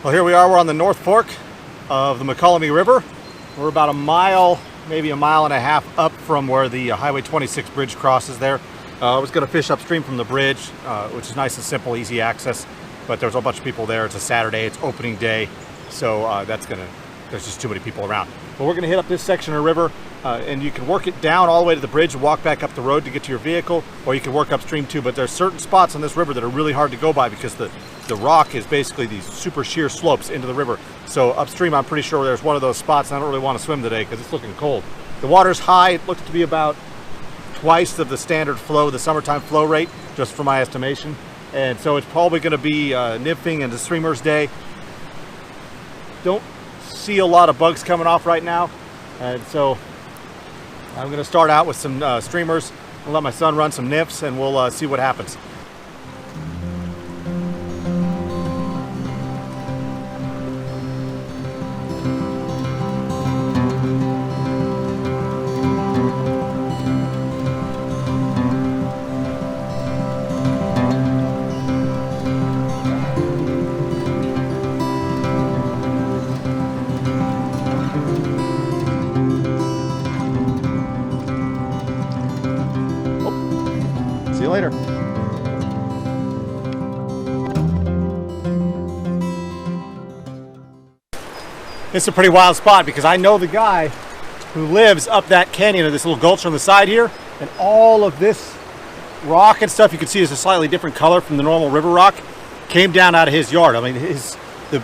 Well, here we are. We're on the North Fork of the Mokelumne River. We're about a mile, maybe a mile and a half up from where the Highway 26 bridge crosses there. I was going to fish upstream from the bridge, which is nice and simple, easy access. But there's a bunch of people there. It's a Saturday. It's opening day, so there's just too many people around. But we're going to hit up this section of the river, and you can work it down all the way to the bridge and walk back up the road to get to your vehicle, or you can work upstream too. But there's certain spots on this river that are really hard to go by because the rock is basically these super sheer slopes into the river. So upstream, I'm pretty sure there's one of those spots, and I don't really want to swim today because it's looking cold. The water's high. It looks to be about twice of the standard flow, the summertime flow rate, just for my estimation. And so it's probably going to be nymphing and the streamers day. Don't see a lot of bugs coming off right now, and so I'm going to start out with some streamers. I'll let my son run some nymphs, and we'll see what happens. See you later. It's a pretty wild spot because I know the guy who lives up that canyon of this little gulch on the side here, and all of this rock and stuff you can see is a slightly different color from the normal river rock, came down out of his yard. I mean,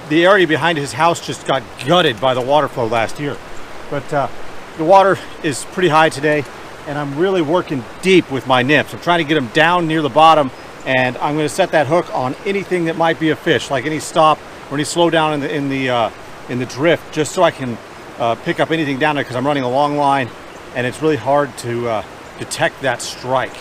the area behind his house just got gutted by the water flow last year. But the water is pretty high today, and I'm really working deep with my nymphs. I'm trying to get them down near the bottom, and I'm going to set that hook on anything that might be a fish, like any stop or any slow down in the drift, just so I can pick up anything down there, because I'm running a long line and it's really hard to detect that strike.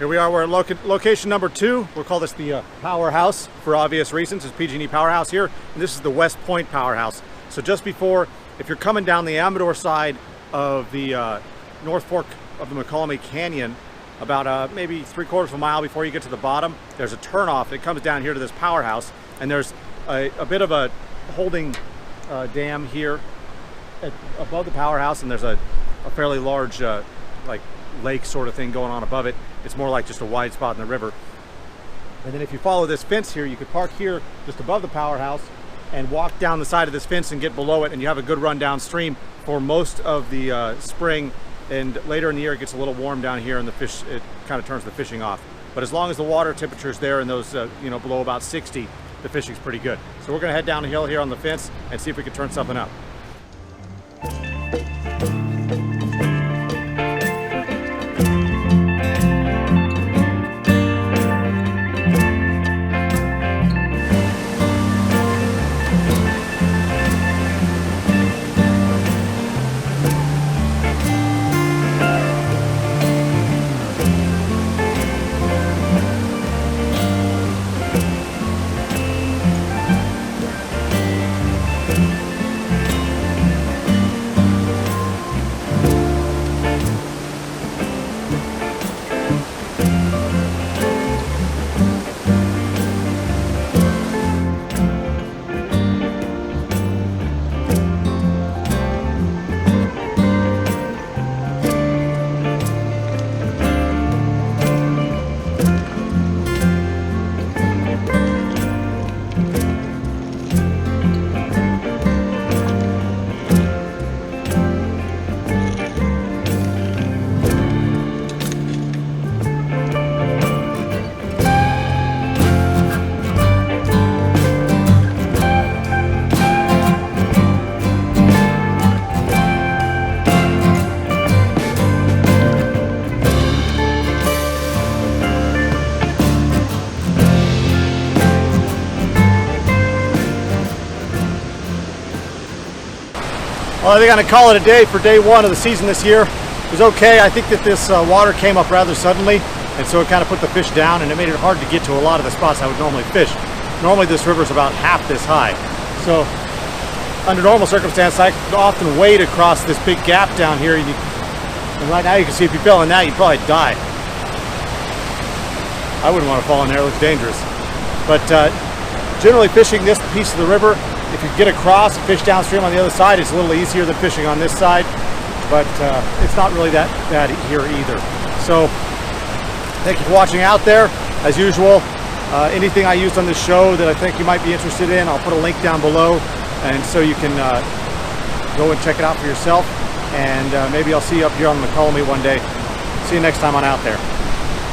Here we are, we're at location number 2. We'll call this the powerhouse for obvious reasons. It's PG&E Powerhouse here, and this is the West Point Powerhouse. So just before, if you're coming down the Amador side of the North Fork of the Mokelumne Canyon, about maybe 3/4 of a mile before you get to the bottom, there's a turnoff that comes down here to this powerhouse, and there's a bit of a holding dam here above the powerhouse, and there's a fairly large like lake sort of thing going on above it. It's more like just a wide spot in the river. And then if you follow this fence here, you could park here just above the powerhouse and walk down the side of this fence and get below it, and you have a good run downstream for most of the spring. And later in the year it gets a little warm down here, and the fish, it kind of turns the fishing off. But as long as the water temperature is there and those you know, below about 60, the fishing's pretty good. So we're going to head down the hill here on the fence and see if we can turn something up. Well, I think I'm going to call it a day for day 1 of the season this year. It was okay. I think that this water came up rather suddenly, and so it kind of put the fish down, and it made it hard to get to a lot of the spots I would normally fish. Normally this river is about half this high. So under normal circumstances, I often wade across this big gap down here, and right now you can see if you fell in that, you'd probably die. I wouldn't want to fall in there, it looks dangerous. But generally fishing this piece of the river, if you get across and fish downstream on the other side, it's a little easier than fishing on this side, but it's not really that bad here either. So thank you for watching out there. As usual, anything I used on this show that I think you might be interested in, I'll put a link down below, and so you can go and check it out for yourself. And maybe I'll see you up here on the Mokelumne one day. See you next time on Out There.